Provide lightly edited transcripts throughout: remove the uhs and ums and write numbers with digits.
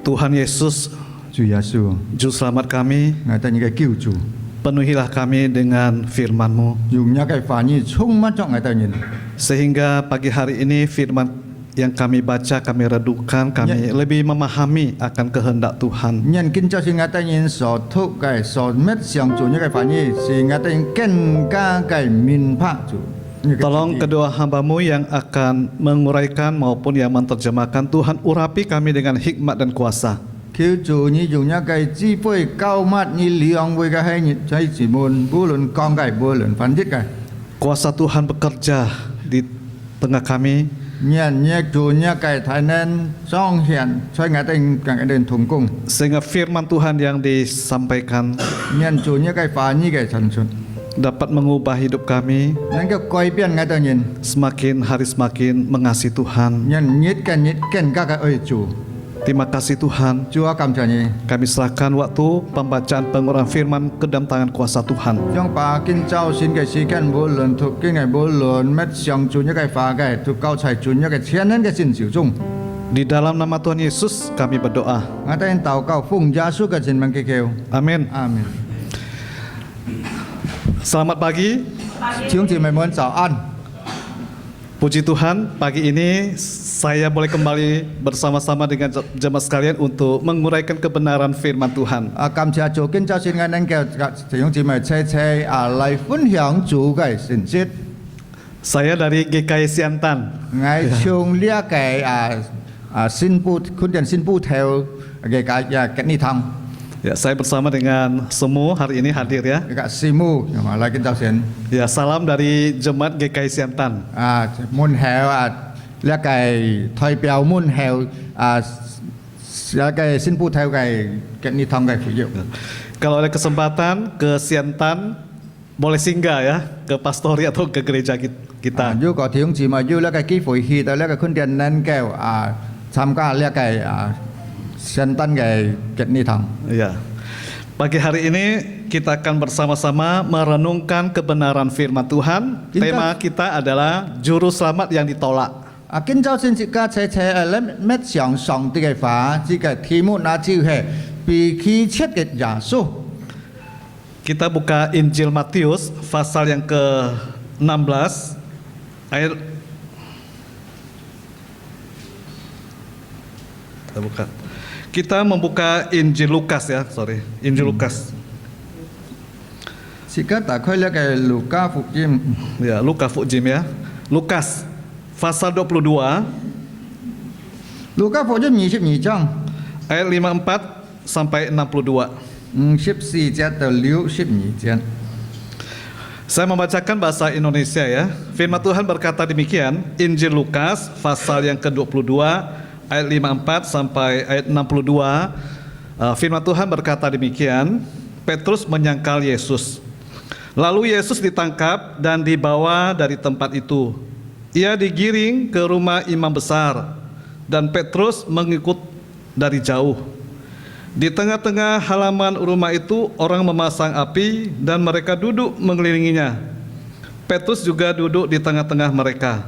Tuhan Yesus, 主耶穌， Juru Selamat kami, 我哋嘅救主， penuhilah kami dengan firman-Mu, 用一嘅話語充滿咗我哋人， sehingga pagi hari ini firman yang kami baca, kami renungkan, kami lebih memahami akan kehendak Tuhan. 人見就是我哋人所讀嘅、所乜上主一嘅話語，是我哋人更加嘅明白主。 Tolong kedua hamba-Mu yang akan menguraikan maupun yang menerjemahkan, Tuhan urapi kami dengan hikmat dan kuasa. 求主你用一個智慧高密你兩位嘅係在自門，無論講嘅，無論分析嘅， Kuasa Tuhan bekerja di tengah kami, 人一主一個才能彰顯，所以我哋更加同工， sehingga firman Tuhan yang disampaikan 人主一個話語嘅陳述， dapat mengubah hidup kami, 能夠改變我哋人， semakin hari semakin mengasihi Tuhan. 人越更加嘅愛主。 Terima kasih Tuhan. 主啊，感謝你， Kami serahkan waktu pembacaan pengurayan firman ke dalam tangan kuasa Tuhan. 將把今朝先嘅時間，無論讀經嘅，無論乜上主一個話嘅，都交齊主一個全能嘅先兆中。 Di dalam nama Tuhan Yesus kami berdoa. 我哋禱告奉耶穌嘅聖名祈求， Amin. 阿門。 Selamat pagi. 弟兄姊妹們早安。 Puji Tuhan, pagi ini saya boleh kembali bersama-sama dengan jemaat sekalian untuk menguraikan kebenaran firman Tuhan. 感謝主，今朝先我能夠弟兄姊妹齊齊嚟分享主嘅信息。 Saya dari GKI Siantan. 我從呢一個新布訓練新布條嘅嘅呢堂， Ya, saya bersama dengan semua hari ini hadir ya. 嘅師母，嚟今朝先 Ya, salam dari jemaat GKI Siantan. 門口呢個代表門口呢個新布條嘅呢堂嘅會議。 Kalau ada kesempatan ke Siantan, boleh singgah ya ke pastori atau ke gereja kita. 如果弟兄姊妹要呢個機會去到呢個訓練能夠參加呢個新登嘅呢堂。 Ya. Pagi hari ini kita akan bersama-sama merenungkan kebenaran firman Tuhan. Tema kita adalah Juru Selamat yang ditolak. 今朝先至家齊齊乜上上帝嘅話，呢個題目那就係被棄絕嘅耶穌。 Kita buka Injil Matius pasal yang ke-16 ayat Kita membuka Injil Lukas ya, Injil Lukas. 時間打開呢個路加福音， Ya, Lukas Fujim ya. Lukas pasal 22 路加福音22章 ayat 54 sampai 62. 54節到62節。 Saya membacakan bahasa Indonesia ya. Firman Tuhan berkata demikian, Injil Lukas pasal yang ke-22 ayat 54 sampai ayat 62. Firman Tuhan berkata demikian, Petrus menyangkal Yesus. Lalu Yesus ditangkap dan dibawa dari tempat itu. Ia digiring ke rumah imam besar dan Petrus mengikut dari jauh. Di tengah-tengah halaman rumah itu orang memasang api dan mereka duduk mengelilinginya. Petrus juga duduk di tengah-tengah mereka.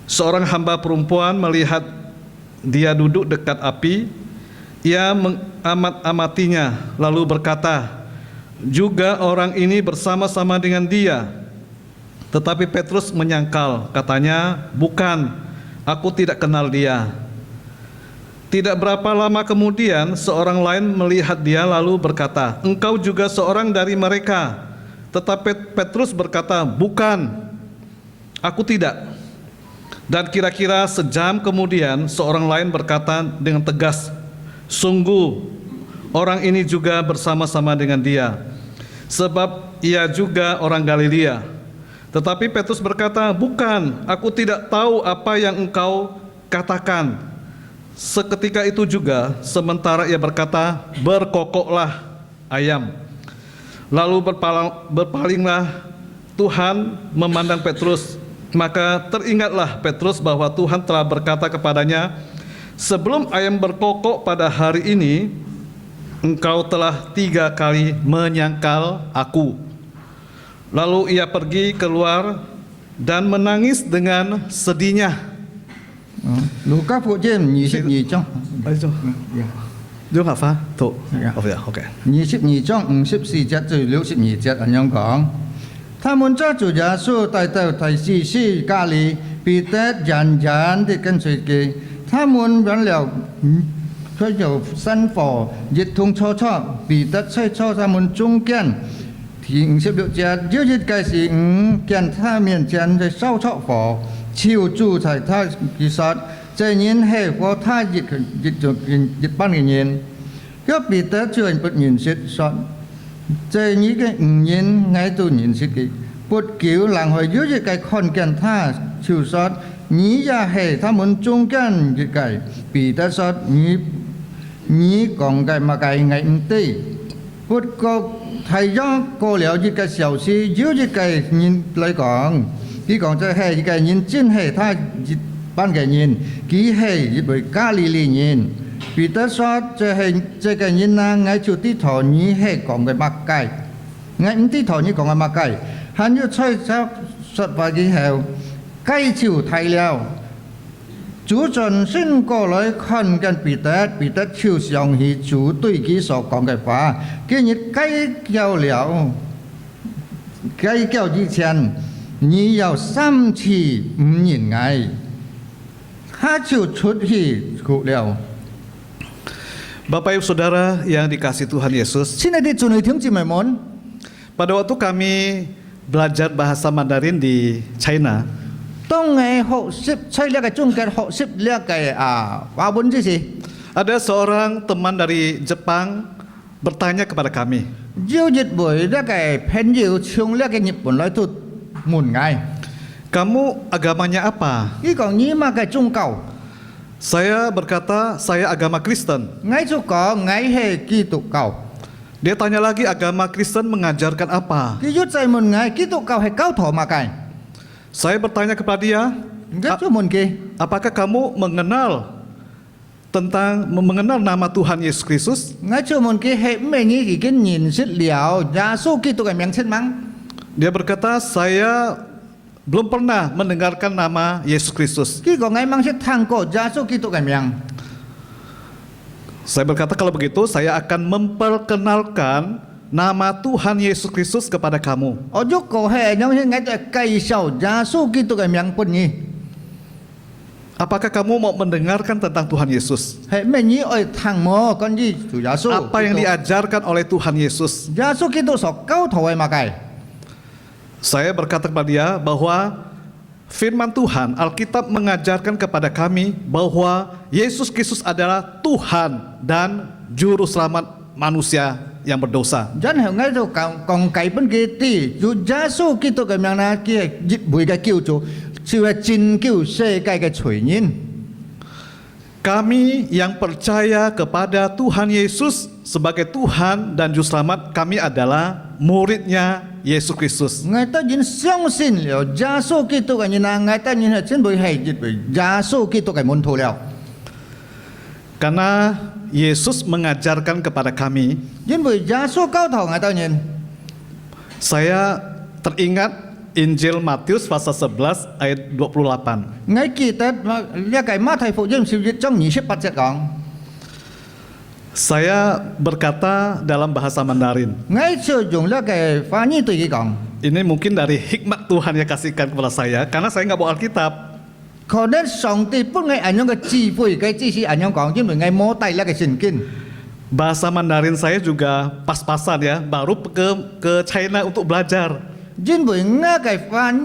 Seorang hamba perempuan melihat dia duduk dekat api, ia mengamat-amatinya lalu berkata, juga orang ini bersama-sama dengan dia. Tetapi Petrus menyangkal, katanya, bukan, aku tidak kenal dia. Tidak berapa lama kemudian seorang lain melihat dia lalu berkata, engkau juga seorang dari mereka. Tetapi Petrus berkata, bukan, aku tidak. Dan kira-kira sejam kemudian seorang lain berkata dengan tegas, sungguh orang ini juga bersama-sama dengan dia, sebab ia juga orang Galilea. Tetapi Petrus berkata, bukan, aku tidak tahu apa yang engkau katakan. Seketika itu juga, sementara ia berkata, berkokoklah ayam. Lalu berpalinglah Tuhan memandang Petrus. Maka teringatlah Petrus bahwa Tuhan telah berkata kepadanya, sebelum ayam berkokok pada hari ini, engkau telah 3 kali menyangkal aku. Lalu ia pergi keluar dan menangis dengan sedihnya. 路加福音22章， Itu. Ya. Dia nggak faham? Tuh. Ya. Oh ya, oke. 22章54節至62節咁樣講。他們抓住耶穌帶到提士斯家裏，彼得人人地跟隨佢。他們揾了佢就新火，熱痛初初，彼得吹出他們中間。第56節，有一個是見他面前在燒出火，燒住在他其實，在燃氣火他熱班嘅人。若彼得就不認識說，在你嘅人愛都認識嘅，不叫人去有一個看見他，就說你也係他們中間一個。彼得說你講嘅乜嘅愛唔對，不過係因過了一個小時，有一個人嚟講，佢講這係一個人真係他一班嘅人，佢係一位加利利人。彼得說：這個人啊，愛就低頭你係講嘅乜嘅？愛唔低頭你講嘅乜嘅？還要吹出說話以後，雞就睇了。主轉身過來看見彼得，彼得就想起主對佢所講嘅話，今日雞叫了，雞叫之前，你要3次唔認愛，他就出去哭了。Bapak Ibu Saudara yang dikasihi Tuhan Yesus, 親愛的姊妹兄姊妹們， pada waktu kami belajar bahasa Mandarin di China, 當我學習吹呢個中間學習呢個華文之時， ada seorang teman dari Jepang bertanya kepada kami, 有一位呢個朋友從呢個日本來到門外， kamu agamanya apa? 佢講你乜嘅宗教？ Saya berkata, saya agama Kristen. 我就講我係基督教。 Dia tanya lagi, agama Kristen mengajarkan apa? 佢要再問我基督教係教徒乜嘅？ Saya bertanya kepada dia, 我就問佢， apakah kamu mengenal nama Tuhan Yesus Kristus? 我就問佢係咩你已經認識了耶穌基督嘅名稱嗎？ Dia berkata, saya belum pernah mendengarkan nama Yesus Kristus. 佢講我冇識聽過耶穌基督嘅名。 Saya berkata, kalau begitu saya akan memperkenalkan nama Tuhan Yesus Kristus kepada kamu. 我就講係有啲我就介紹耶穌基督嘅名俾你。 Apakah kamu mau mendengarkan tentang Tuhan Yesus? 係咩你愛聽麼？關於主耶穌。 Apa yang diajarkan oleh Tuhan Yesus? 耶穌基督所教徒係乜嘅？ Saya berkata kepada dia bahwa firman Tuhan, Alkitab mengajarkan kepada kami bahwa Yesus Kristus adalah Tuhan dan Juru Selamat manusia yang berdosa. 真係我就講解本嘅啲，主耶穌基督嘅名啦，佢係一位嘅救主，就係拯救世界嘅罪人。 Kami yang percaya kepada Tuhan Yesus sebagai Tuhan dan Juru Selamat, kami adalah muridnya Yesus Kristus. 我當然相信了耶穌基督嘅人啦，我當然係真會係一位耶穌基督嘅門徒了。 Karena Yesus mengajarkan kepada kami, 因為耶穌教徒我當然， saya teringat Injil Matius pasal 11 ayat 28. 我記得呢個馬太福音11章28節講， Saya berkata dalam bahasa Mandarin. 我就用呢個翻譯對佢講。 Ini mungkin dari hikmat Tuhan yang kasihkan kepada saya, karena saya nggak bawa Alkitab. 可能上帝本來按樣嘅智慧嘅知識按樣講，因為我冇帶呢個聖經。 Bahasa Mandarin saya juga pas-pasan ya, baru ke China untuk belajar. 因為我嘅翻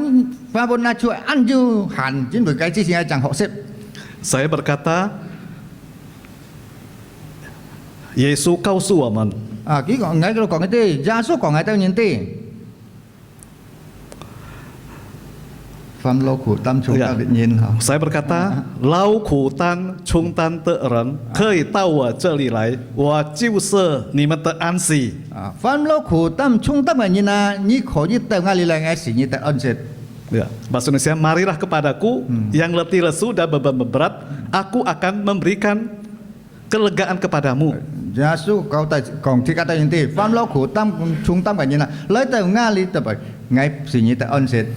本拿出按照限，因為嘅知識係講學識。 Saya berkata, Yesus 告訴我們， 佢講我喺度講嘅啲，耶穌講嘅當然啲。ความโลภตามชงตามวิญญาณ哈。 saya berkata, 劳苦担重担的人可以到我这里来，我就是你们的安息。 ความโลภตามชงตามวิญญาณนี่ขอยึดแต่งานอะไรไงสิ่งนี้แต่อันเสร็จ Ya, bahasa Indonesia, marilah kepadaku yang letih lesu dan beban berat, aku akan memberikan kelegaan kepadamu. 耶穌教大講ที่การอย่างที่ความโลภตามชงตามวิญญาณเลยแต่งานนี้แต่ไปไงสิ่งนี้แต่อันเสร็จ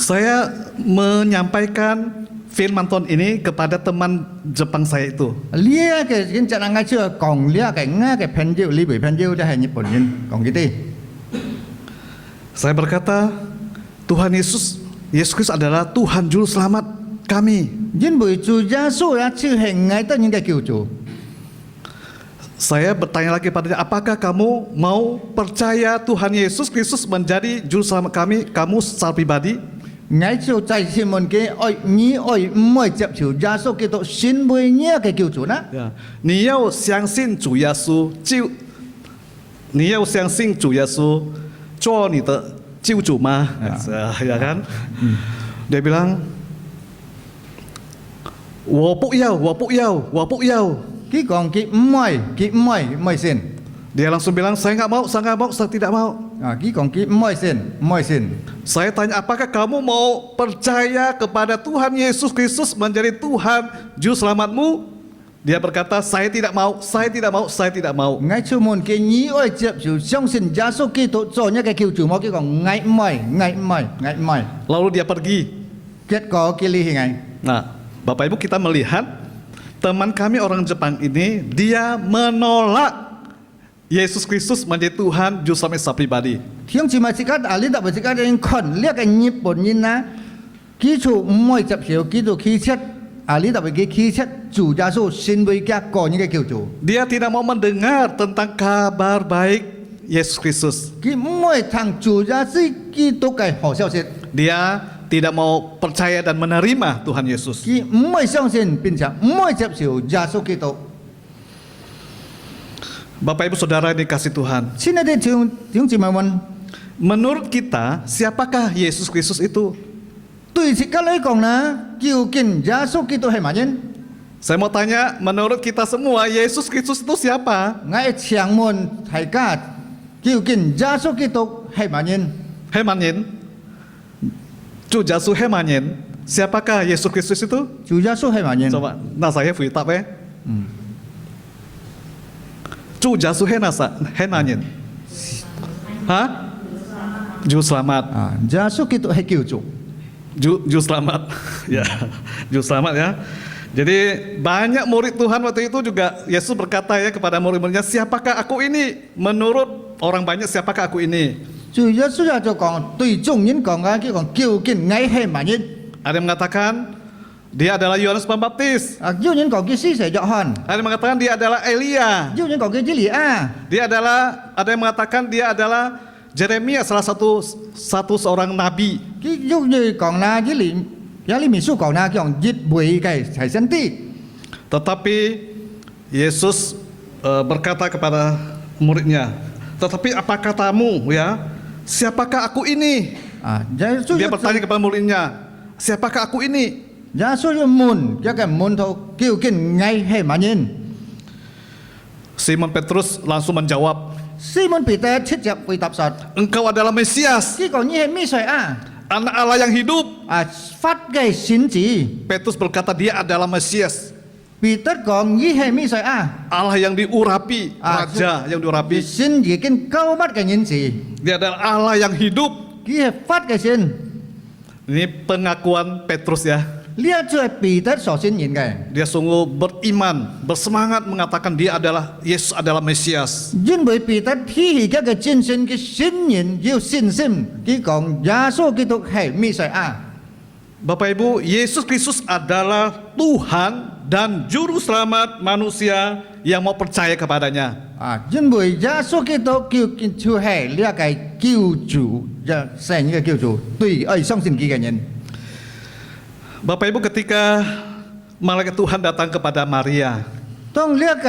Saya menyampaikan firman Tuhan ini kepada teman Jepang saya itu. 呢一個已經只能夠講呢一個啱嘅朋友，呢位朋友都係日本人講嘅啲。 Saya berkata, Tuhan Yesus Kristus adalah Tuhan Juru Selamat kami. 因為主耶穌也就係愛得人嘅救主。 Saya bertanya lagi padanya, apakah kamu mau percaya Tuhan Yesus Kristus menjadi Juru Selamat kami, kamu secara pribadi? 愛就在前問嘅愛，你愛唔愛接受耶穌基督成為你嘅救主呢？ Ya, 你要相信主耶稣你要相信主耶稣做你的救主吗？ Ya kan? Dia bilang, 我不要，我不要，我不要。 佢講佢唔愛信。 Dia langsung bilang, saya nggak mau, saya nggak mau, saya tidak mau. 啊，佢講佢唔愛信。 Saya tanya, apakah kamu mau percaya kepada Tuhan Yesus Kristus menjadi Tuhan Juru Selamatmu? Dia berkata, saya tidak mau, saya tidak mau, saya tidak mau. 愛就問佢你愛接受相信耶穌基督做你嘅救主冇？佢講愛唔愛。 Lalu dia pergi. 結果佢離開。 Nah, Bapak Ibu, kita melihat teman kami orang Jepang ini, dia menolak Yesus Kristus menjadi Tuhan Juru Selamat secara pribadi. 聽住咪即刻啊！呢度咪即刻人看呢個日本人啊，佢就唔愛接受，佢就棄出啊！呢度咪佢棄出主耶穌成為佢個人嘅救主。 Dia tidak mau mendengar tentang kabar baik Yesus Kristus. 佢唔愛聽主耶穌基督嘅好消息， Dia tidak mau percaya dan menerima Tuhan Yesus. 佢唔愛相信並且唔愛接受耶穌基督。 Bapak Ibu Saudara yang dikasih Tuhan, 親愛的弟兄姊妹們， menurut kita siapakah Yesus Kristus itu? 對自己嚟講呢，究竟耶穌基督係乜人？ Saya mau tanya, menurut kita semua Yesus Kristus itu siapa? 我請問大家，究竟耶穌基督係乜人？ Hemanin. Jujasu Hemanin. Siapakah Yesus Kristus itu? 主耶穌係乜人？ Coba, nah saya Fuitap ya. Jujasu Henanin. Hah? Juru Selamat. 啊，耶穌基督係救主。 Juru Selamat. Ya, Juru Selamat ya. Jadi banyak murid Tuhan waktu itu juga Yesus berkata ya kepada murid-muridnya, siapakah aku ini? Menurut orang banyak siapakah aku ini? 主耶穌就講對眾人講嘅，佢講究竟我係乜人？ Ada yang mengatakan dia adalah Yohanes Pembaptis. 啊，有人講佢施洗約翰， Ada yang mengatakan dia adalah Elia. 有人講佢以利亞， Ada yang mengatakan dia adalah Jeremia, salah satu seorang nabi. 佢有人講啦，以利米書講啦，佢講熱會嘅係先知。 Tetapi Yesus berkata kepada muridnya, tetapi apa katamu ya? Siapakah aku ini? 啊，耶穌 Dia bertanya kepada muridnya, siapakah aku ini? 耶穌要問一個門徒，究竟我係乜人？ Simon Petrus langsung menjawab, 西門彼得直接回答說： engkau adalah Mesias, 佢講你係彌賽亞， anak Allah yang hidup. 啊，發嘅先知。 Petrus berkata dia adalah Mesias, 彼得講你係彌賽亞， Allah yang diurapi, Raja yang diurapi. 先已經救乜嘅人子， Dia adalah Allah yang hidup. 佢係發嘅先。 Ini pengakuan Petrus ya. 呢一就係彼得所宣言嘅， Dia sungguh beriman, bersemangat mengatakan dia adalah Yesus adalah Mesias. 因為彼得提起嘅真正嘅宣言要信心，佢講耶穌基督係彌賽亞。 Bapak Ibu, Yesus Kristus adalah Tuhan dan Juru Selamat manusia yang mau percaya kepadanya. 啊，因為耶穌基督就係呢一個救主，成嘅救主，對愛相信佢嘅人。 Bapak Ibu, ketika malaikat Tuhan datang kepada Maria 當呢一個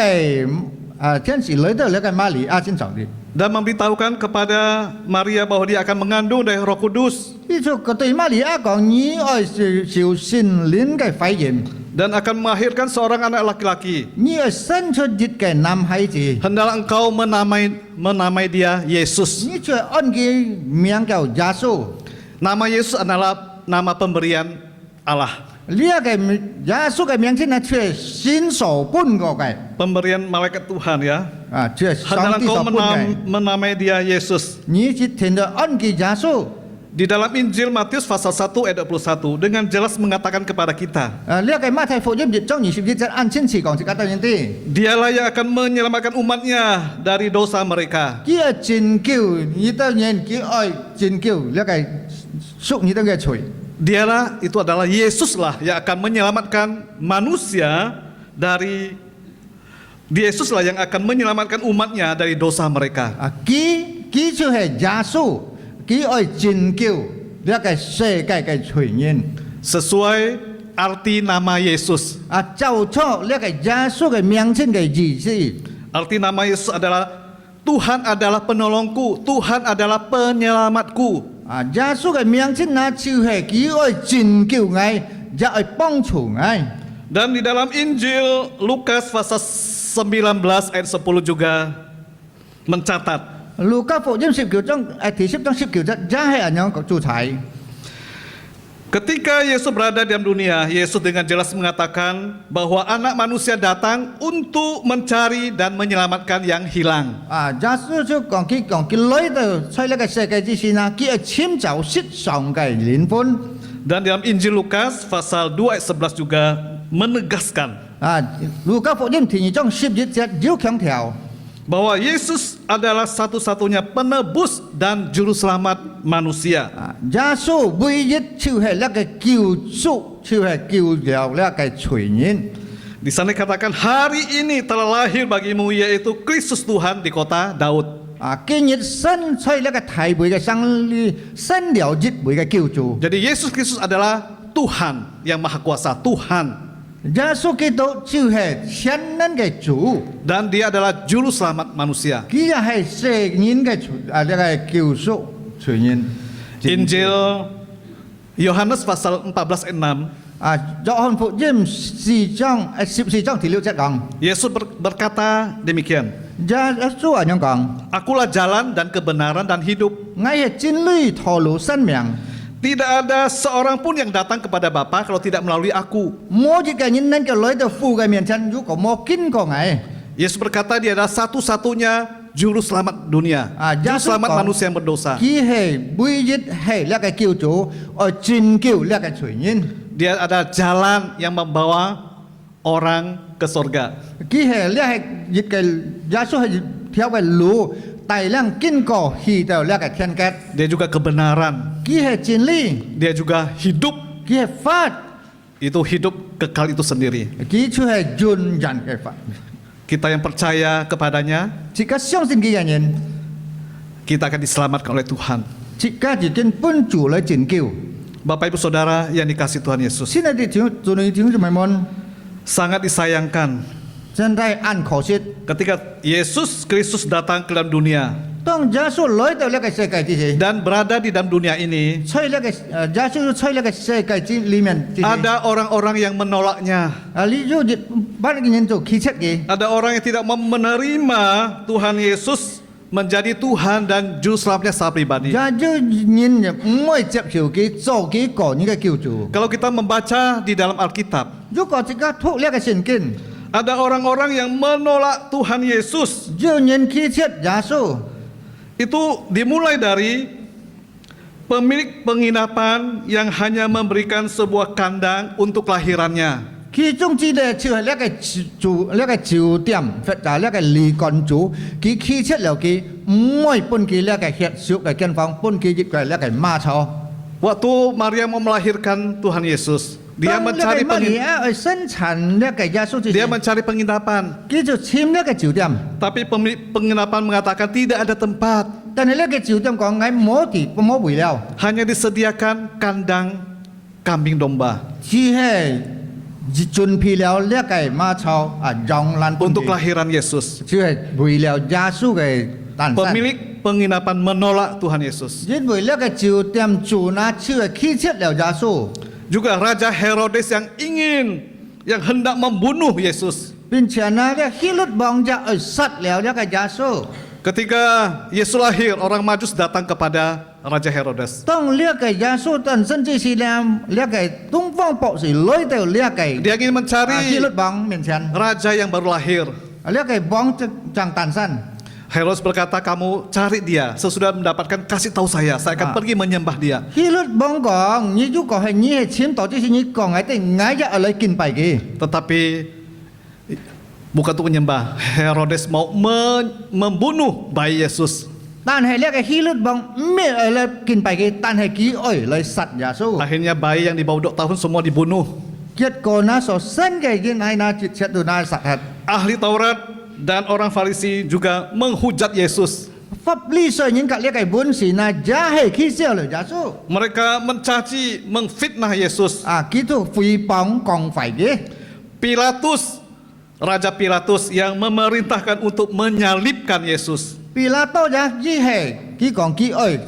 天使來到呢個瑪利亞身上嘅， dan memberitahukan kepada Maria bahwa dia akan mengandung dari Roh Kudus 呢就對瑪利亞講：你愛受聖靈嘅肺炎， dan akan melahirkan seorang anak laki-laki. 你愛生出一個男孩子， Hendaklah engkau menamai dia Yesus. 你就按佢名叫耶穌。 Nama Yesus adalah nama pemberian Allah. 呢一個耶穌嘅名稱係出嚟先所搬過嘅， Pemberian malaikat Tuhan ya. 啊，出嚟 Hendaklah 上帝 engkau 所搬嘅。 menamai dia Yesus. 你只聽到按佢耶穌， Di dalam Injil Matius pasal 1 ayat 21 dengan jelas mengatakan kepada kita, 呢個馬太福音1章27節按清詞講是講到樣啲， Dialah yang akan menyelamatkan umatnya dari dosa mereka. 佢係拯救你的人，佢愛拯救呢個屬你的嘅罪。 Dialah itu adalah Yesuslah yang akan menyelamatkan manusia dari Yesuslah yang akan menyelamatkan umatnya dari dosa mereka. 佢就係耶穌，佢愛拯救呢個世界嘅罪人。 Sesuai arti nama Yesus. 照出呢個耶穌嘅名稱嘅意思。 Arti nama Yesus adalah Tuhan adalah penolongku, Tuhan adalah penyelamatku. 耶穌嘅名稱呢就係佢愛拯救我，也愛幫助我。 Dan di dalam Injil Lukas pasal 19 ayat 10 juga mencatat 路加福音19章第10章19節，也係咁樣注giải。 ketika Yesus berada di dalam dunia, Yesus dengan jelas mengatakan bahwa anak manusia datang untuk mencari dan menyelamatkan yang hilang. 耶穌就講佢來到在呢個世界之前啊，佢係尋找失喪嘅靈魂。 Dan dalam Injil Lukas pasal 2 ayat 11 juga menegaskan 路加福音第2章11節要強調。 bahwa Yesus adalah satu-satunya penebus dan juru selamat manusia. 耶穌唯一就係呢個救贖，就係救了呢個罪人。 Di sana dikatakan hari ini telah lahir bagimu yaitu Kristus Tuhan di kota Daud. 今日生在呢個大衛嘅生裏，生了一位嘅救主。 Jadi Yesus Kristus adalah Tuhan yang maha kuasa, Tuhan. 耶穌基督就係全能嘅主， Dan dia adalah juru selamat manusia. 佢係世人嘅呢個救贖罪人。 Injil Yohanes pasal 14 ayat 6. 約翰福音14章第6節講， Yesus berkata demikian. 耶穌咁樣講， Akulah jalan dan kebenaran dan hidup. 我係真理、道路、生命。 Tidak ada seorang pun yang datang kepada Bapa kalau tidak melalui aku. 冇一個人能夠來到父嘅面前，如果冇經過我。 Yesus berkata dia adalah satu-satunya juru selamat dunia. Juru selamat manusia yang berdosa. 佢係唯一係呢個救主，愛拯救呢個罪人。 Dia adalah jalan yang membawa orang ke surga. 佢係呢係一個耶穌係條嘅路，帶人經過去到呢個天國。 Dia juga kebenaran. 佢係真理， Dia juga hidup. 佢係法， Itu hidup kekal itu sendiri. 佢就係永遠嘅法。 Kita yang percaya kepadanya, 即個相信佢嘅人， kita akan diselamatkan oleh Tuhan. 即個就跟本主來拯救。 Bapak Ibu Saudara yang dikasih Tuhan Yesus, 現在啲主女弟兄姊妹們， sangat disayangkan 真係按可惜。 ketika Yesus Kristus datang ke dalam dunia 當耶穌來到呢個世界之前， dan berada di dalam dunia ini, 在呢個耶穌在呢個世界之裡面之前， ada orang-orang yang menolaknya. 你要把呢個人做欺騙嘅。 Ada orang yang tidak mau menerima Tuhan Yesus menjadi Tuhan dan Juru Selamatnya secara pribadi. 也有人就唔會接受佢做佢個人嘅救主。 Kalau kita membaca di dalam Alkitab, 如果即刻讀呢個聖經， ada orang-orang yang menolak Tuhan Yesus. 有人欺騙耶穌， Itu dimulai dari pemilik penginapan yang hanya memberikan sebuah kandang untuk kelahirannya. 其中之咧就係呢個酒店或者呢個旅館主，佢欺騙了佢，唔會幫佢呢個血熟嘅間房，幫佢一個呢個馬槽。 Waktu Maria mau melahirkan Tuhan Yesus, dia 當呢 mencari 個瑪利亞去生產呢個耶穌之 dia 前， mencari penginapan, 佢就簽呢個酒店， tapi pemilik penginapan mengatakan tidak ada tempat, 但係呢個酒店講我冇位了， hanya disediakan kandang kambing domba 只係準備了呢個馬槽容納幫 untuk 佢， kelahiran Yesus. 只係為了耶穌嘅誕生。 Pemilik penginapan menolak Tuhan Yesus. 因為呢個酒店主呢就係欺騙了耶穌， Juga Raja Herodes yang hendak membunuh Yesus. 並且呢希律王就去殺了呢個耶穌。 Ketika Yesus lahir, orang Majus datang kepada Raja Herodes. 當呢個耶穌誕生之時呢，呢個東方博士來到呢個 Dia ingin 希 mencari 律王面前， raja yang baru lahir. 呢個王就誕生。Herodes berkata, kamu cari dia, sesudah mendapatkan kasih tahu saya akan pergi menyembah dia. 希律幫講，你如果係你係簽到，即是你講喺啲挨日嚟敬拜嘅。 Tetapi bukan untuk menyembah. Herodes mau membunuh bayi Yesus. 但係呢個希律幫咩嚟敬拜嘅？但係佢愛嚟殺耶穌。 Akhirnya bayi yang di bawah 2 tahun semua dibunuh. 結果那所生嘅已經係那節切到那殺害。 Ahli Taurat dan orang Farisi juga menghujat Yesus. 法利賽人格呢個本事那也係譏笑嚟耶穌。 Mereka mencaci, memfitnah Yesus. 佢都誹謗降廢嘅。 Raja Pilatus yang memerintahkan untuk menyalibkan Yesus. 比拉多也依係佢講佢愛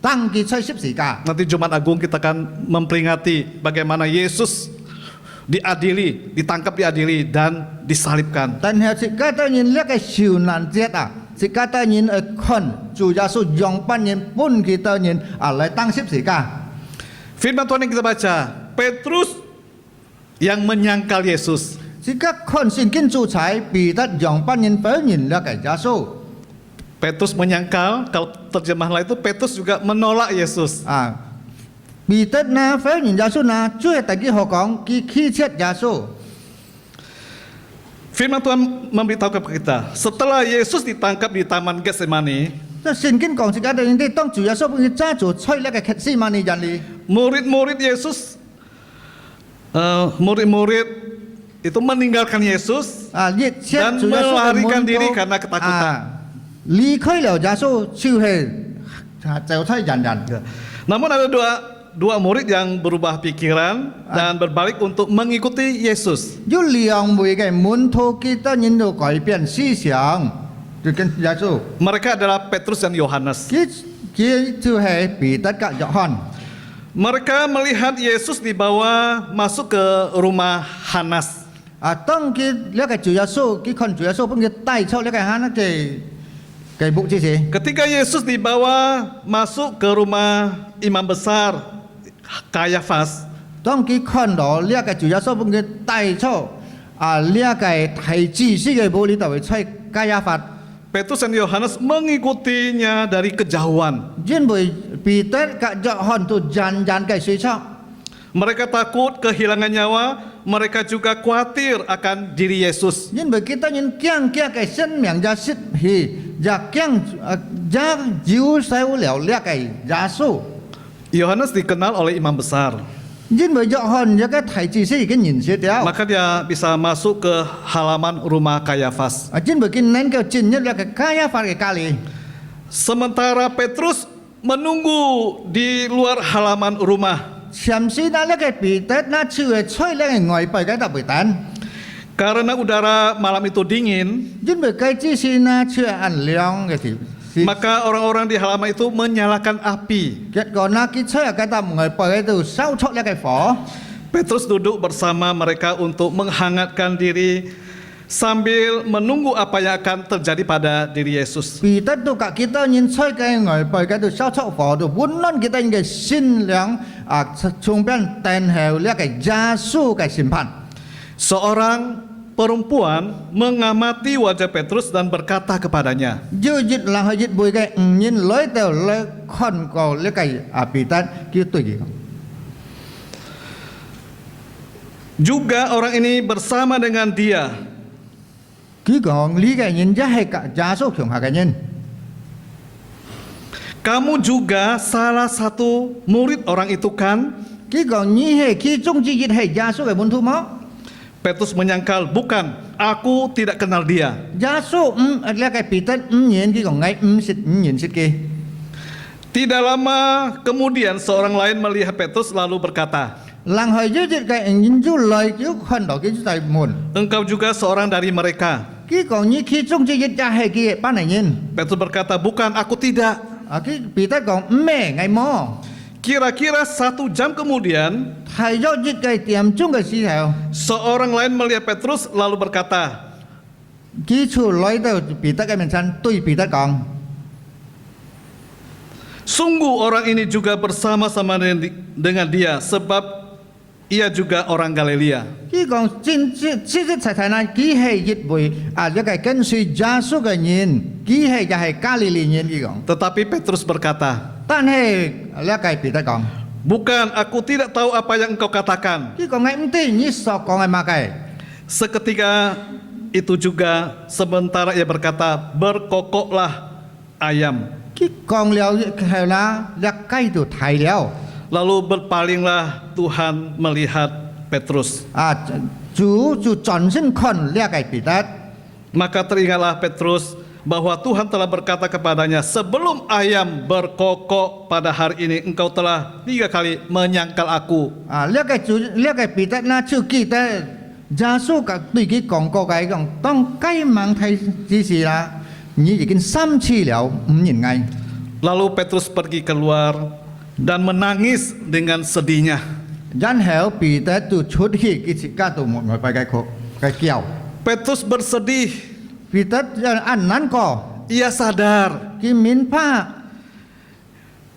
當佢出十字架。 Nanti Jumat Agung kita akan memperingati bagaimana Yesus ditangkap diadili dan disalibkan. 但係時家多人呢個受難節時家多人看主耶穌用班人搬佢多人嚟當十字架。 Firman Tuhan yang kita baca, Petrus yang menyangkal Yesus. 時家看聖經注解彼得用班人否認呢個耶穌。 Petrus menyangkal, kalau terjemahan lain itu Petrus juga menolak Yesus. 彼得呢否認耶穌呢，最後第幾學講佢棄斥耶穌。 Firman Tuhan memberitahu kepada kita, setelah Yesus ditangkap di Taman Getsemani, 即係聖經講時家多人哋當主耶穌幫佢揸住吹呢個客西馬尼人嚟。 murid-murid Yesus, murid-murid itu meninggalkan Yesus dan melarikan diri karena ketakutan. 離開了耶穌，就係就推人人。 Namun ada dua murid yang berubah pikiran dan berbalik untuk mengikuti Yesus. 有兩位嘅門徒記得人都改變思想，就跟耶穌。 Mereka adalah Petrus dan Yohanes. 佢就係彼得及約翰。 Mereka melihat Yesus dibawa masuk ke rumah Hanas. 當佢呢個主耶穌，佢看主耶穌幫佢帶出呢個哈那嘅目之時， Ketika Yesus dibawa masuk ke rumah imam besar Kayafas, 當佢看到呢個主耶穌幫佢帶出呢個提祭司嘅堡裏頭去吹加亞法， Petrus dan Yohanes mengikutinya dari kejauhan. 因為彼得及約翰都人人嘅水出。 Mereka takut kehilangan nyawa, mereka juga khawatir akan diri Yesus. 因為佢當然驚嘅生命也失去，也驚也少少了呢個耶穌。 Yohanes dikenal oleh imam besar, 因為約翰有個提祭司已經認識了， maka dia bisa masuk ke halaman rumah Kayafas. 因為佢能夠進入呢個加亞法嘅家裏。 Sementara Petrus menunggu di luar halaman rumah. 上次呢個彼得呢就係吹呢個外邊嘅特別燈， Karena udara malam itu dingin, 因為佢之前呢就係暗亮嘅條。 maka orang-orang di halaman itu menyalakan api. 結果呢佢吹嘅特外邊喺度燒出呢個火。 Petrus duduk bersama mereka untuk menghangatkan diri sambil menunggu apa yang akan terjadi pada diri Yesus. 彼得都及幾多人吹嘅外邊喺度燒出火，度溫暖幾多人嘅心靈從邊等候呢個耶穌嘅審判。 Seorang perempuan mengamati wajah Petrus dan berkata kepadanya, 要越冷係越背嘅，唔應來到來看過呢個彼得，叫對佢講。 juga orang ini bersama dengan dia. 佢講呢個人一係耶穌強下嘅人。 Kamu juga salah satu murid orang itu kan? 佢講你係其中之一係耶穌嘅門徒麼？ Petrus menyangkal, bukan, aku tidak kenal dia. 耶穌呢個彼得唔認，佢講我唔認識嘅。 Tidak lama kemudian seorang lain melihat Petrus lalu berkata, 人係一日嘅人就來就看到佢就大門。 engkau juga seorang dari mereka. 佢講你其中之一就係佢班人。 Petrus berkata, bukan, aku tidak. 佢彼得講唔係我麼？ Kira-kira 1 jam kemudian, 係咗一個點鐘嘅時候， seorang lain melihat Petrus lalu berkata, 佢出來到彼得嘅面前對彼得講。 sungguh orang ini juga bersama-sama dengan dia sebab ia juga orang Galilea. 佢佢講真實在呢，佢係一位一個跟隨耶穌嘅人，佢係就係加利利人佢講。 Tetapi Petrus berkata, 但係呢個彼得講， bukan, aku tidak tahu apa yang engkau katakan. 佢講係唔對，你所講係乜嘅？ Seketika itu juga sementara ia berkata, berkokoklah ayam. 佢講了後啦，呢雞就睇了。 Lalu berpalinglah Tuhan melihat Petrus. 主就轉身看呢個彼得， Maka teringatlah Petrus bahwa Tuhan telah berkata kepadanya, sebelum ayam berkokok pada hari ini, engkau telah 3 kali menyangkal aku. 呢個彼得呢就記得耶穌對佢講過嘅講，當雞猛睇之時啦，你已經3次了，唔認嗌。 Lalu Petrus pergi keluar dan menangis dengan sedihnya. 然後彼得就出去，佢自家到門外邊嘅叫。 Petrus bersedih, 彼得按難過， ia sadar 佢明白，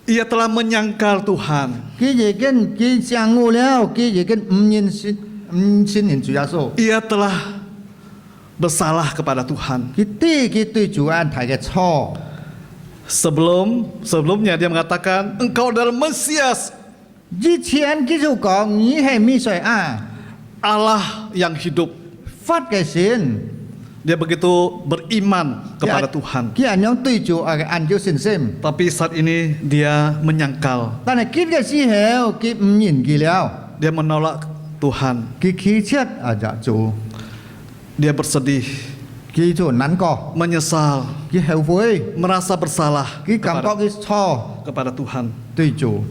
ia telah menyangkal Tuhan. 佢已經佢上誤了，佢已經唔信任主耶穌， Ia telah bersalah kepada Tuhan. 佢對主安提嘅錯。 Sebelumnya dia mengatakan, engkau adalah Mesias, 之前佢就講你係彌賽亞， Allah yang hidup. 發嘅神。 Dia begitu beriman kepada Tuhan. 佢係樣對主按照信心， Tapi saat ini dia menyangkal. 但係佢嘅時候佢唔認佢了， Dia menolak Tuhan. 佢拒絕主， Dia bersedih, 佢就難過， menyesal, 佢後悔， merasa bersalah 佢感覺 kepada, 佢錯 kepada Tuhan. 對主。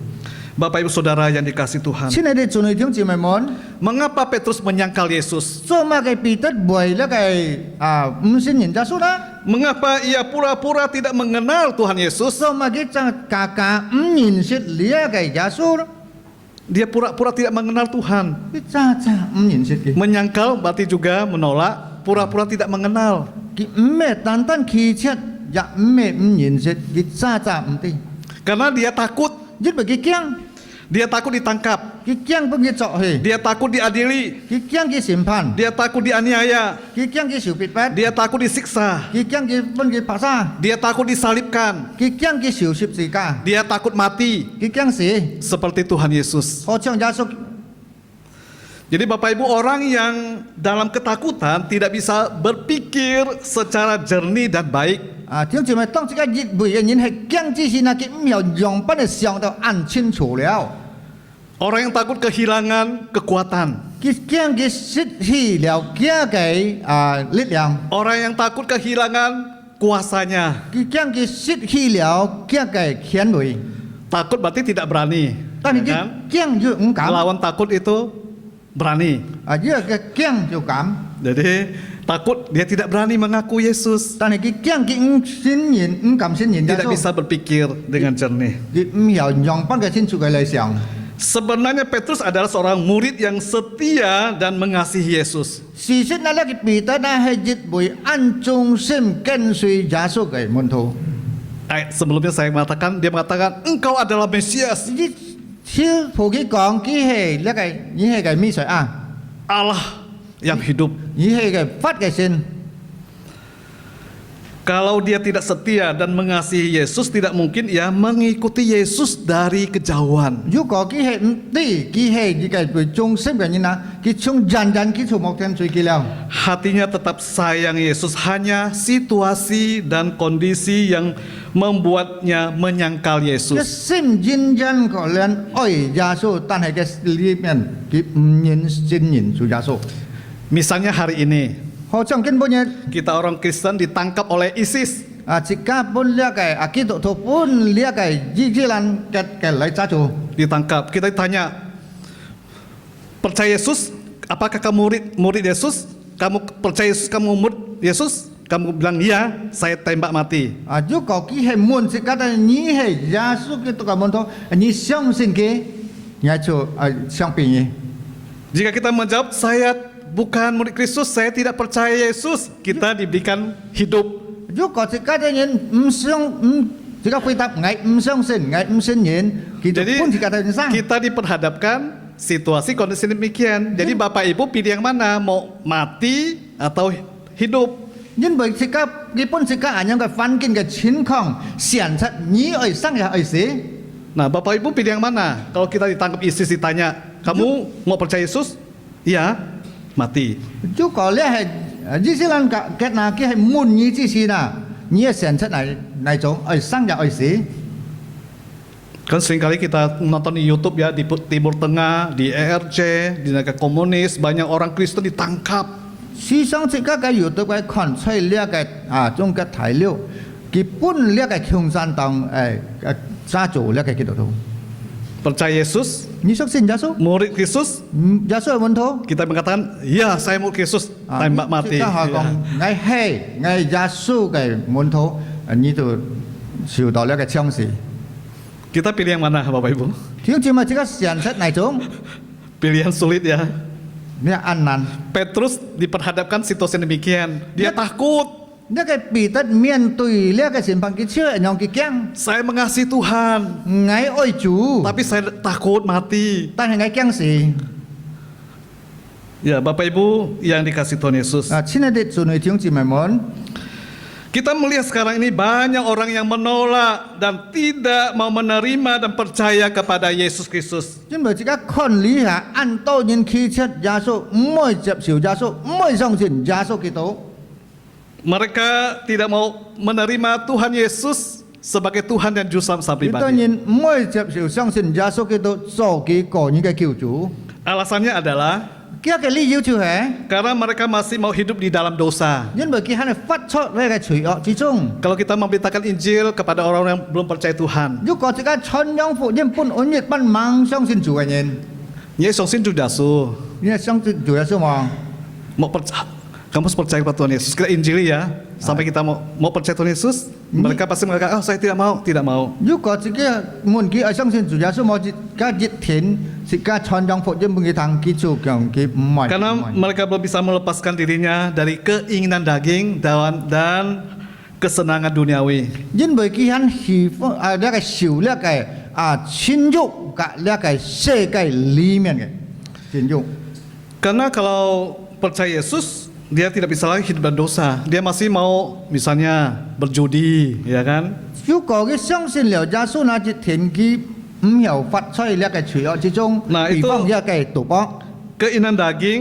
Bapak Ibu Saudara yang dikasih Tuhan. 親愛的主弟兄姊妹們， Mengapa Petrus menyangkal Yesus? 做乜嘅彼得為呢個唔信任耶穌啦？ Mengapa ia pura-pura tidak mengenal Tuhan Yesus? 做乜嘅真假假唔認識呢個耶穌啦？ Dia pura-pura tidak mengenal Tuhan. 佢真真唔認識嘅， Menyangkal berarti juga menolak, pura-pura tidak mengenal. 佢唔係單單拒絕，也唔係唔認識，佢真真唔對， Karena dia takut, 因為佢驚。 dia takut ditangkap, 佢驚幫佢作戲， dia takut diadili, 佢驚佢審判， dia takut dianiaya, 佢驚佢受逼迫， dia takut disiksa, 佢驚佢幫佢拍沙， dia takut disalibkan, 佢驚佢受十字架， dia takut mati 佢驚死。 seperti Tuhan Yesus. 好像耶穌， Jadi Bapak Ibu, orang yang dalam ketakutan tidak bisa berpikir secara jernih dan baik. 弟兄姊妹，當這個熱背嘅人係驚之時，那佢唔要用筆嚟想到按清楚了， Orang yang takut kehilangan kekuatan, 佢驚佢失去了佢嘅力量， orang yang takut kehilangan kuasanya. 佢驚佢失去了佢嘅權威， Takut berarti tidak berani, 但係 ya 佢 kan? 驚就唔敢， Melawan takut itu berani. 呢個驚就敢。 Jadi takut dia tidak berani mengaku Yesus, 但係佢驚佢唔信任，唔敢信任耶 tidak 穌， bisa berpikir dengan jernih. 佢唔要用筆嘅清楚嘅嚟想。 Sebenarnya Petrus adalah seorang murid yang setia dan mengasihi Yesus. 事實呢，呢個彼得呢係一位按忠心跟隨耶穌嘅門徒。 Sebelumnya saya mengatakan, dia mengatakan, engkau adalah Mesias, 呢超葡佢講，佢係呢個，你係個彌賽亞， Allah yang hidup. 你係個發嘅神。 Kalau dia tidak setia dan mengasihi Yesus, tidak mungkin ia mengikuti Yesus dari kejauhan. 如果佢係唔對，佢係呢個為忠心嘅人啊，佢從人佢從目天追佢了。 Hatinya tetap sayang Yesus, hanya situasi dan kondisi yang membuatnya menyangkal 佢 Yesus. 心認真個人愛耶穌，但係佢裏面佢唔認信任主耶穌。 Misalnya hari ini, 好像根本嘅 kita orang Kristen ditangkap oleh ISIS. jika pun呢個基督徒本呢個伊斯蘭嘅嚟揸住， Ditangkap, kita ditanya, percaya Yesus? Apakah kamu murid Yesus? Kamu percaya Yesus? Kamu murid Yesus? Kamu bilang iya, saya tembak mati. 如果佢係門是覺得你係耶穌基督嘅門徒，你相信佢，你就相信佢。 Jika kita menjawab, saya bukan murid Kristus, saya tidak percaya Yesus, kita diberikan hidup. 如果是覺得人唔相唔，這個回答我唔相信，我唔信任，佢就 Jadi 本是覺得人生。 kita diperhadapkan situasi kondisi demikian. Jadi Bapak Ibu pilih yang mana? Mau mati atau hidup? 因為自家基本自家人嘅環境嘅情況顯出你愛生也愛死。 Nah, Bapak Ibu pilih yang mana? Kalau kita ditangkap ISIS ditanya, kamu mau percaya Yesus? Iya, mati. 如果你係伊斯蘭嘅那嘅係滿意之時啦，你係顯出嚟種愛生也愛死。 Kan seringkali kita nonton di YouTube ya, di Timur Tengah, di ERC, di negara komunis, banyak orang Kristen ditangkap. 思想自家嘅搖到嘅看出呢個種嘅材料，基本呢個共產黨揸做呢個基督徒。 Percaya Yesus, 你相信耶穌？ murid Yesus, 耶穌係門徒。 kita mengatakan, ya saya murid Yesus, tembak mati. 即係講 Ya. 我係耶穌嘅門徒，你就受到呢個槍死。 Kita pilih yang mana Bapak Ibu? 點知咪自家顯出嚟種 Pilihan sulit ya. 呢個安難？ Petrus diperhadapkan situasi demikian, dia takut. 呢個彼得面對呢個審判嘅車，讓佢驚， Saya mengasihi Tuhan, 我愛主， tapi saya takut mati. 但係我驚死。 Ya Bapak Ibu yang dikasih Tuhan Yesus. 親愛的姊妹弟兄姊妹們， Kita melihat sekarang ini banyak orang yang menolak dan tidak mau menerima dan percaya kepada Yesus Kristus. 因為自家看理下，按道人企出耶穌，唔會接受耶穌，唔會相信耶穌基督。 Mereka tidak mau menerima Tuhan Yesus sebagai Tuhan dan Juru Selamat 呢當 pribadi. 然唔會接受相信耶穌基督做佢個人嘅救主。 Alasannya adalah 佢嘅理由就係 karena mereka masih mau hidup di dalam dosa. 因為佢喺度發出呢個罪惡之中。 Kalau kita memberitakan Injil kepada orang-orang yang belum percaya Tuhan, 如果自家傳揚福音，本安亦不盲相信主嘅人， ya相信主Yesus. 你係相信主耶穌嘛？ Mau kamu harus percaya kepada Tuhan Yesus. Kita Injili ya, sampai kita mau percaya Tuhan Yesus, mereka pasti mengatakan, oh saya tidak mau, tidak mau. 如果自己門佢係相信主耶穌，冇自家熱田，自家傳揚福音，佢堂基督強佢唔係。 Karena mereka belum bisa melepaskan dirinya dari keinginan daging dan kesenangan duniawi. 因為佢喺喜歡呢個受呢個情慾嘅呢個世界裡面嘅情慾。 Karena kalau percaya Yesus, dia tidak bisa lagi hidup dalam dosa. Dia masih mau misalnya berjudi, ya kan? 如果佢相信了耶穌那熱田，佢唔有發出呢個罪惡之中， Nah, 比 itu- 方呢個賭博。 Keinginan daging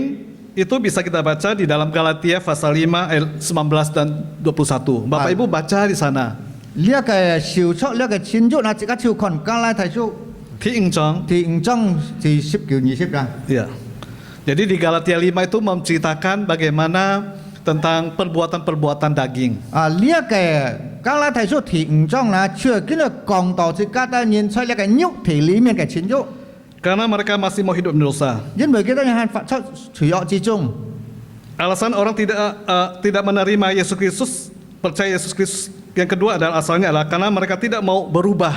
itu bisa kita baca di dalam Galatia pasal 5 ayat 19 dan 21. Bapak Ibu baca di sana. 呢個受出呢個情慾，那自家照看加拉太書 Thi Ingcong. 第5章第19、20啦。 Ya. Jadi di Galatia 5 itu menceritakan bagaimana tentang perbuatan-perbuatan daging. 呢一個加拉太書第5章啦，主要佢哋講到自家嘅人在呢個肉體裡面嘅情慾， Karena mereka masih mau hidup di dosa. 因為佢哋係發出罪惡之中。 Alasan orang tidak menerima Yesus Kristus, percaya Yesus Kristus yang kedua adalah asalnya adalah karena mereka tidak mau berubah.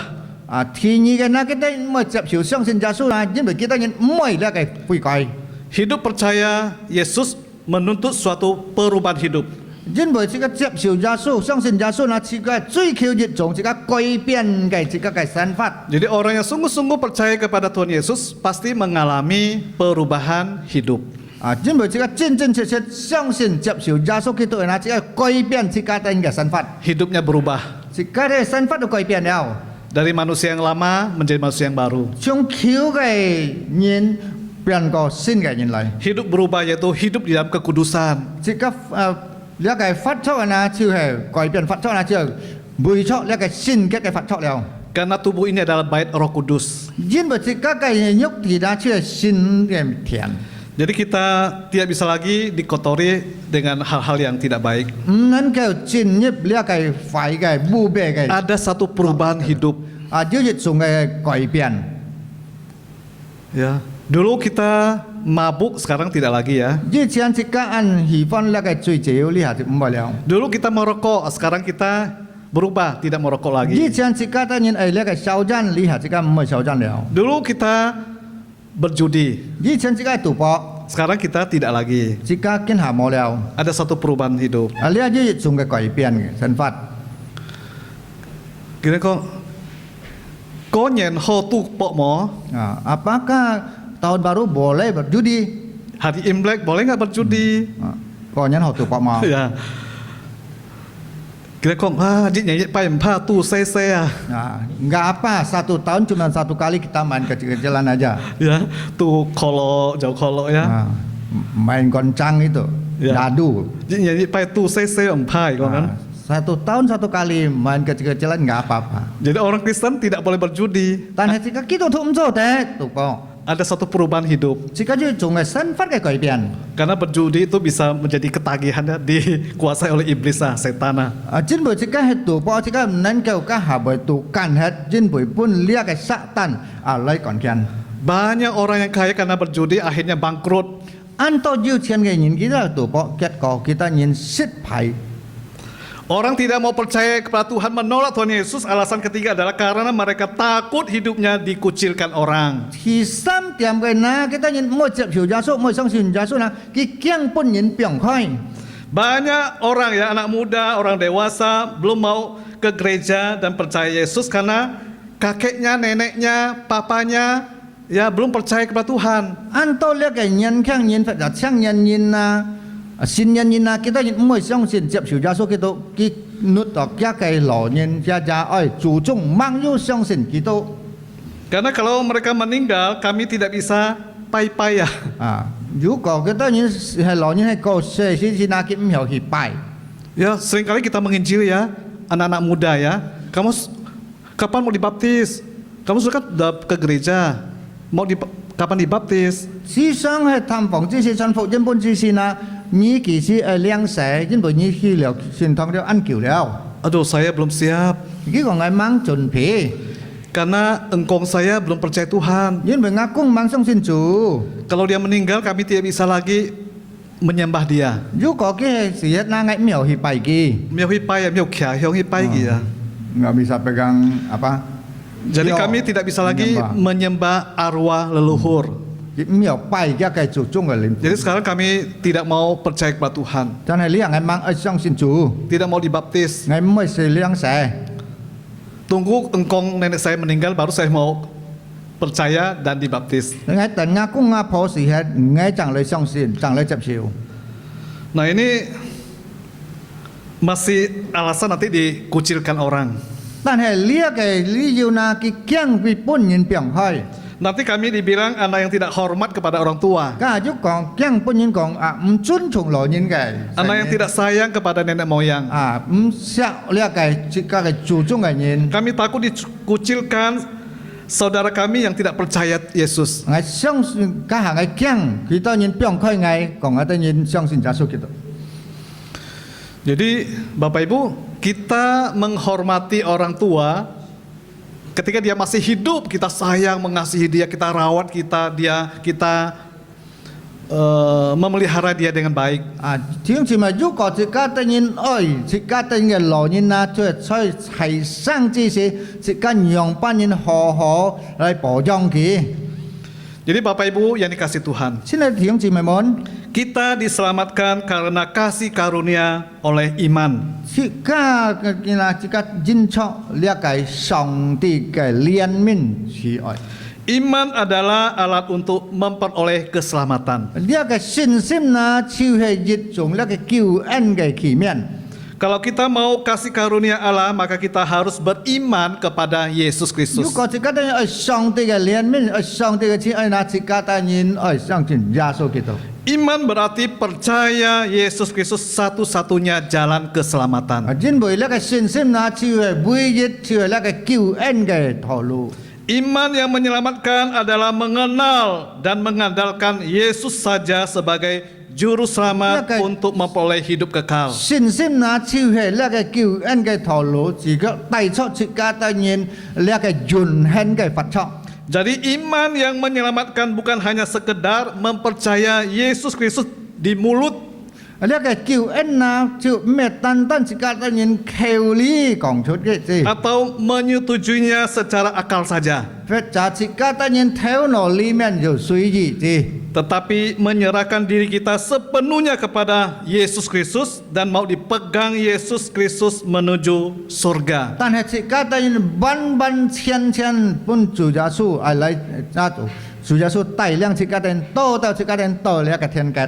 第二嘅那佢哋唔係接受相信耶穌啦，因為佢哋人唔係呢個悔改， Hidup percaya Yesus menuntut suatu perubahan hidup. 因為自己接受耶穌、相信耶穌啦，自己追求一種自己改變嘅自己嘅想法。 Jadi orang yang sungguh-sungguh percaya kepada Tuhan Yesus pasti mengalami perubahan hidup. 因為自己真真切切相信接受耶穌基督嘅那自己改變自己嘅想法， Hidupnya berubah 自己嘅想法都改變了。 dari manusia yang lama menjadi manusia yang baru. 從舊嘅人變個新嘅人嚟， Hidup berubah yaitu hidup di dalam kekudusan. 自己呢個發出嘅那就係改變發出那就係每出呢個新嘅發出了。 Karena tubuh ini adalah bait Roh Kudus. 因為自己嘅肉體那就係新嘅田， Jadi kita tidak bisa lagi dikotori dengan hal-hal yang tidak baik. 唔能夠進入呢個壞嘅污穢嘅， Ada satu perubahan hidup. 有一種嘅改變。 Ya. Dulu kita mabuk, sekarang tidak lagi ya. 以前自己按喜歡呢個醉酒呢下就唔係了。 Dulu kita merokok, sekarang kita berubah, tidak merokok 以 lagi. 前自己嘅人呢個小戰呢下自己唔係小戰了。 Dulu kita berjudi, 以前自己賭博， sekarang kita tidak lagi. 自己見下冇了。 Ada satu perubahan hidup. 呢一種嘅改變嘅想法。 Gini kok, có nhện hô tu pok mo, Apakah tahun baru boleh berjudi. Hari Imlek boleh nggak berjudi? Có nhắn học từ Pọ Mò. Ya. Kita kong nyanyi pai empa tu se ya. Nggak apa, 1 tahun cuma 1 kali kita main kecil-kecilan aja. Ya, tu kolo jauh kolo ya. Main goncang itu, Ya. dadu. Nyanyi pai tu se empai kong kan. 1 tahun 1 kali main kecil-kecilan nggak apa-apa. Jadi orang Kristen tidak boleh berjudi. Tan hay jika kita thu umzo thế, tụ po. Ada satu perubahan hidup. Jika dia cuma senfat kayak koi pian. Karena berjudi itu bisa menjadi ketagihan ya, dikuasai oleh iblis setan. Jin bui jika het tụ po jika nan kêu ka ha bui tụ kan het jin bui pun lia cái satan lấy còn kian. Banyak orang yang kaya karena berjudi akhirnya bangkrut. Anto jiu qian cái nhìn kita tụ po kết quả kita nhìn sit pai. Orang tidak mau percaya kepada Tuhan, menolak Tuhan Yesus. Alasan ketiga adalah karena mereka takut hidupnya dikucilkan orang. Thì sam tiệm cái na kita nhìn mỗi chập chiều gia số mỗi sang xin gia số na cái kiang pun nhìn piang khoi. Banyak orang ya, anak muda, orang dewasa belum mau ke gereja dan percaya Yesus karena kakeknya, neneknya, papanya ya belum percaya kepada Tuhan. Anto lia cái nhân khang nhìn phải đặt sang nhân nhìn na. Xin nhân nhìn na kita nhìn mỗi sang xin chập chiều gia số kita cái nút đó cái lò nhìn gia gia ơi chủ trung mang yêu sang xin kita. Karena kalau mereka meninggal, kami tidak bisa pai-pai ya. Nếu có kita nhìn hay lò nhìn hay có sẽ xin na kita hiểu hi pai. Ya, seringkali kita menginjil ya, anak-anak muda ya. Kamu kapan mau dibaptis? Kamu suka ke gereja? Kapan dibaptis? Chỉ sang hay tham phỏng chỉ xin phục dân bôn chỉ xin na. Ni kỳ sĩ ở liang sẻ, chính bởi ni khi liệu xin thông theo ăn kiểu liệu. Aduh, saya belum siap. Cái còn ngài mang chuẩn bị. Karena engkong saya belum percaya Tuhan. Chính bởi ngạc cung mang xong xin chủ. Kalau dia meninggal, kami tidak bisa lagi menyembah dia. Nếu có cái gì hết na ngài miểu hi pai ki. Miao hipai ya, miao kia, hiao hipai ya. Nggak bisa pegang apa? Jadi kami tidak bisa lagi menyembah arwah leluhur. Miểu pai cái chủ trung ở lên. Jadi sekarang kami tidak mau percaya kepada Tuhan. Cho nên liang ngài mang ở xong xin chủ. Tidak mau dibaptis. Ngài mới sẽ liang sẻ. Tunggu engkong nenek saya meninggal baru saya mau percaya dan dibaptis. Ngài tận ngạc cung ngạc phó sĩ hết. Ngài chẳng lấy xong xin, chẳng lấy chập chiều. Nah ini masih alasan nanti dikucilkan orang. Tan hay lia cái lý do na cái kiang vi pun nhìn piang hơi. Nanti kami dibilang anak yang tidak hormat kepada orang tua. Cả giúp còn kiang pun nhìn còn chun chung lo nhìn cái. Anak yang tidak sayang kepada nenek moyang. Siap lia cái chỉ cái chủ trung cái nhìn. Kami takut dikucilkan saudara kami yang tidak percaya Yesus. Ngài xong cả hàng ngài kiang kita nhìn piang hơi ngài còn ngài ta nhìn xong xin trả số kita. Jadi Bapak Ibu, kita menghormati orang tua. Ketika dia masih hidup, kita sayang, mengasihi dia, kita rawat kita memelihara dia dengan baik. Tiếng chỉ mà giúp có chỉ cả ta nhìn ơi, chỉ cả ta nhìn lo nhìn na cho chơi hay sang chi gì, chỉ cả nhong pan nhìn họ lại bảo dòng kì. Jadi Bapak Ibu yang dikasih Tuhan, Xin lỗi tiếng chỉ mà muốn. kita diselamatkan karena kasih karunia oleh iman. Chỉ cả jin cho lia cái song ti cái liên minh chỉ ơi. Iman adalah alat untuk memperoleh keselamatan. Lia cái sin sim na chiu hay dịch chúng lia cái kiu en cái kỷ miền. Kalau kita mau kasih karunia Allah, maka kita harus beriman kepada Yesus Kristus. Nếu có chỉ cả ta ở song ti cái liên minh ở song ti cái chỉ ơi na chỉ cả ta nhìn ở song tin Yesus kita. Iman berarti percaya Yesus Kristus satu-satunya jalan keselamatan. Jin bởi là cái sin sim na chiu hay bui dịch chiu là cái kiu en cái thọ lu. Iman yang menyelamatkan adalah mengenal dan mengandalkan Yesus saja sebagai juru selamat untuk memperoleh hidup kekal. Sin sim na chiu hay là cái kiu en cái thọ lu chỉ có tay cho chỉ cả ta nhìn là cái jun hen cái Phật cho. Jadi iman yang menyelamatkan bukan hanya sekedar mempercaya Yesus Kristus di mulut. Là cái kiu en na chiu mẹ tan chỉ cả ta nhìn kêu lý còn chút cái gì. Atau menyetujuinya secara akal saja. Phật cha chỉ cả ta nhìn theo nó lý men rồi suy gì. Tetapi menyerahkan diri kita sepenuhnya kepada Yesus Kristus dan mau dipegang Yesus Kristus menuju surga. Tan hay chỉ cả ta nhìn ban ban chen chen pun chủ gia su ai lấy gia chủ 主耶穌帶領自家人到自家人到了個天國。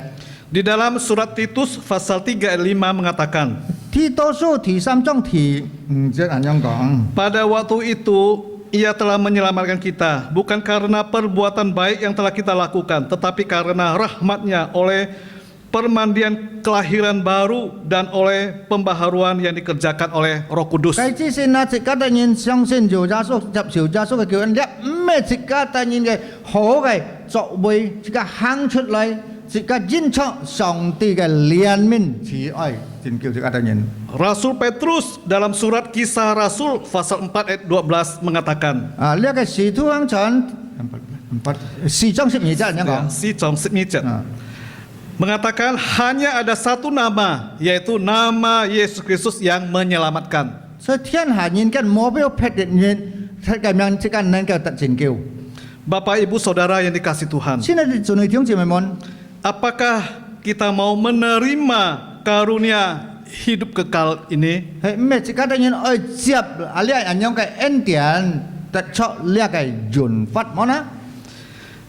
Di dalam surat Titus pasal 3 ayat 5 mengatakan, 提多書第3章第5節咁樣講。 pada waktu itu ia telah menyelamatkan kita, bukan karena perbuatan baik yang telah kita lakukan, tetapi karena rahmat-Nya oleh permandian kelahiran baru dan oleh pembaharuan yang dikerjakan oleh Roh Kudus. 佢只是那自家人相信主耶穌接受耶穌嘅叫人，唔係自家人嘅好嘅作為，自家行出嚟，自家認出上帝嘅憐憫慈愛，先叫自家人。 Rasul Petrus dalam surat Kisah Rasul pasal 4 ayat 12 mengatakan, 呢個使徒行傳4章12節咁樣講。 si Chong Sitmicet, mengatakan hanya ada satu nama, yaitu nama Yesus Kristus yang menyelamatkan. 所以天下人間冇必要撇人，咁樣自家能夠得拯救。 Bapak Ibu Saudara yang dikasih Tuhan, 現在弟兄姊妹們， apakah kita mau menerima karunia hidup kekal ini? 係唔係自家人愛接呢咁樣嘅恩典，得出呢個潤法麼呢？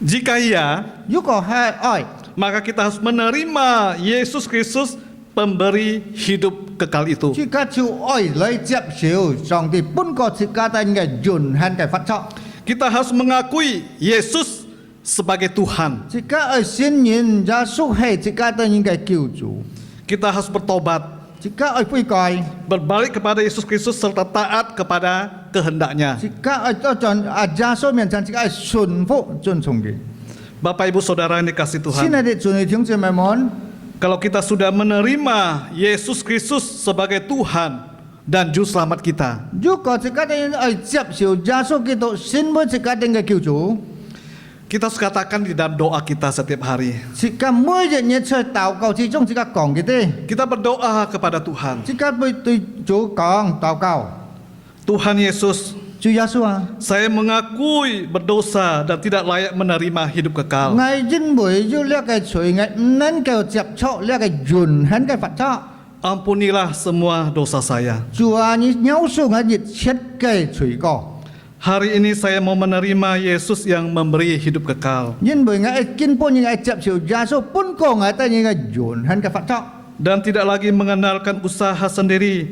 Jika iya, 如果係愛， maka kita harus menerima Yesus Kristus pemberi hidup kekal itu. 自家就愛來接受上帝本個自家人嘅潤限嘅法則， Kita harus mengakui Yesus sebagai Tuhan. 自家愛信任耶穌係自家人嘅救主， Kita harus bertobat, 自家愛悔改， berbalik kepada Yesus Kristus serta taat kepada kehendak-Nya. 自家愛到耶穌面前，自家愛順服遵從佢。 Bapak Ibu Saudara yang dikasih 現在 Tuhan, 弟兄姊妹們， kalau kita sudah menerima Yesus Kristus sebagai Tuhan dan Juru Selamat kita, 如果自家人愛接受耶穌基督，信為自家人嘅救主， kita harus katakan di dalam doa kita setiap hari. 自家每日日出禱告之中，自家講嘅啲， Kita berdoa kepada Tuhan. 自家會對主講禱告。 Tuhan Yesus, 主耶穌啊， saya mengakui berdosa dan tidak layak menerima hidup kekal. 我認為要呢個罪惡唔能夠接觸呢個潤限嘅法則。 Ampunilah semua dosa saya. 主啊，你饒恕我一切嘅罪過， Hari ini saya mau menerima Yesus yang memberi hidup kekal 因為我根本應該接受耶穌本個我哋應該潤限嘅法則。 dan tidak lagi mengandalkan usaha sendiri,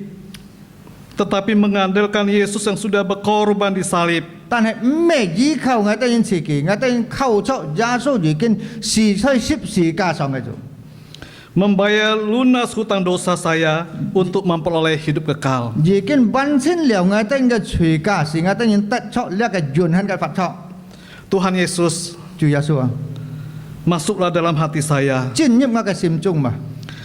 tetapi mengandalkan Yesus yang sudah berkorban di salib. 但係唔係依靠我哋自己，我哋靠出耶穌已經死在十字架上嘅主。 Membayar lunas hutang dosa saya untuk memperoleh hidup kekal. 已經完成了我哋嘅罪價，是我哋應得出呢個潤限嘅法則。 Tuhan Yesus, 主耶穌啊， masuklah dalam hati saya 進入我嘅心中嘛。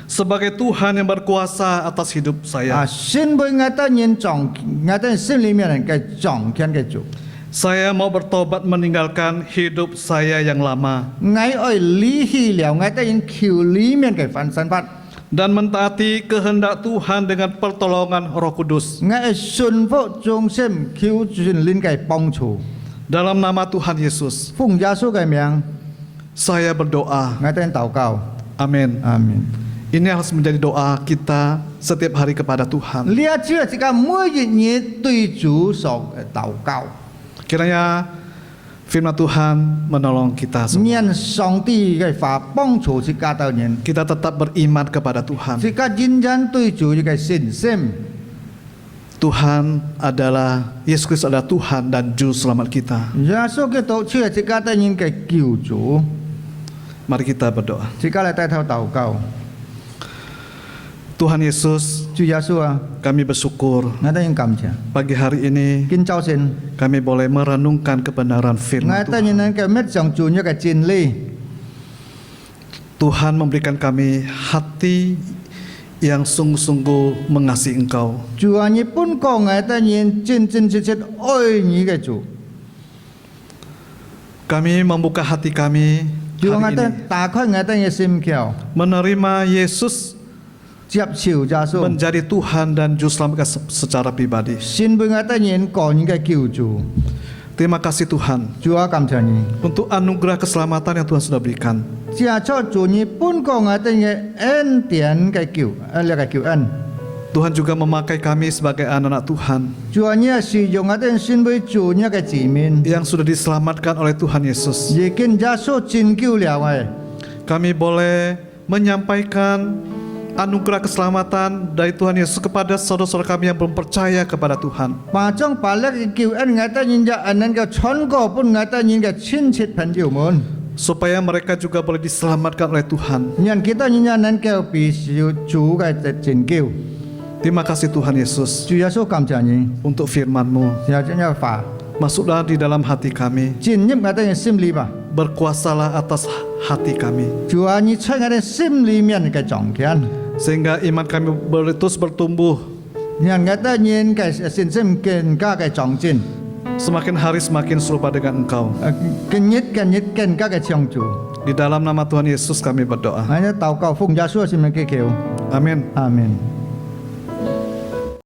sebagai Tuhan yang berkuasa atas hidup 啊， saya. 先為我哋人掌，我哋心裡面嘅掌權嘅主。 Saya mau bertobat meninggalkan hidup saya yang lama 我愛離棄了我哋人橋裡面嘅分身法， dan mentaati kehendak Tuhan dengan pertolongan Roh Kudus. 我愛順服眾心求神靈嘅幫助。 Dalam nama Tuhan Yesus, 奉耶穌嘅名， saya berdoa. 我哋禱告， Amin. 阿門。 Ini harus menjadi doa kita setiap hari kepada Tuhan. 呢一招係自己每日對主所禱告， Kiranya firman Tuhan menolong kita semua. 讓上帝嘅法幫助自家嘅人， Kita tetap beriman kepada Tuhan. 自家認真對主嘅信心。 Tuhan adalah, Yesus Kristus adalah Tuhan dan Juru Selamat kita. 耶穌基督出係自家嘅人嘅救主， Mari kita berdoa. 自家嚟帶頭禱告。 Tuhan Yesus, 主耶穌啊， kami bersyukur 我哋應感謝。 pagi hari ini 今朝先， kami boleh merenungkan kebenaran 我 firman 哋 Tuhan. 能夠乜上主一個真理， Tuhan memberikan kami hati yang sungguh-sungguh mengasihi Engkau. 主啊，你本講我哋人真真切切愛你嘅主， Kami membuka hati kami 主啊，我 hari 哋 ini 打開我哋嘅心竅， menerima Yesus 接受耶穌， menjadi Tuhan dan Juru Selamat kita secara pribadi. 先為我哋人個人嘅救主。 Terima kasih Tuhan 主啊，感謝你， untuk anugerah keselamatan yang Tuhan sudah berikan. 借出主你本講我哋嘅恩典嘅救，呢個救恩。Tuhan juga memakai kami sebagai anak-anak Tuhan 主啊，你也是用我哋身為主你嘅子民， yang sudah diselamatkan oleh Tuhan Yesus. 已經耶穌拯救了我。 Kami boleh menyampaikan anugerah keselamatan dari Tuhan Yesus kepada saudara-saudara kami yang belum percaya kepada Tuhan. 把將把呢個救恩我哋人嘅恩人嘅傳過俾我哋人嘅親戚朋友們， Supaya mereka juga boleh diselamatkan oleh Tuhan. 讓其他人能夠被主嘅拯救。 Terima kasih Tuhan Yesus 主耶穌感謝你， untuk firman-Mu. 有這樣話 Masuklah di dalam hati kami. 進入我哋嘅心裏吧。 Berkuasalah atas hati kami. 主啊，你在我哋心裏面嘅彰顯， Sehingga iman kami terus bertumbuh. 讓我哋人嘅信心更加嘅長進， Semakin hari semakin serupa dengan Engkau. 更日更加嘅相助。 Di dalam nama Tuhan Yesus kami berdoa. 我哋禱告奉耶穌嘅聖名祈求， Amin. 阿門。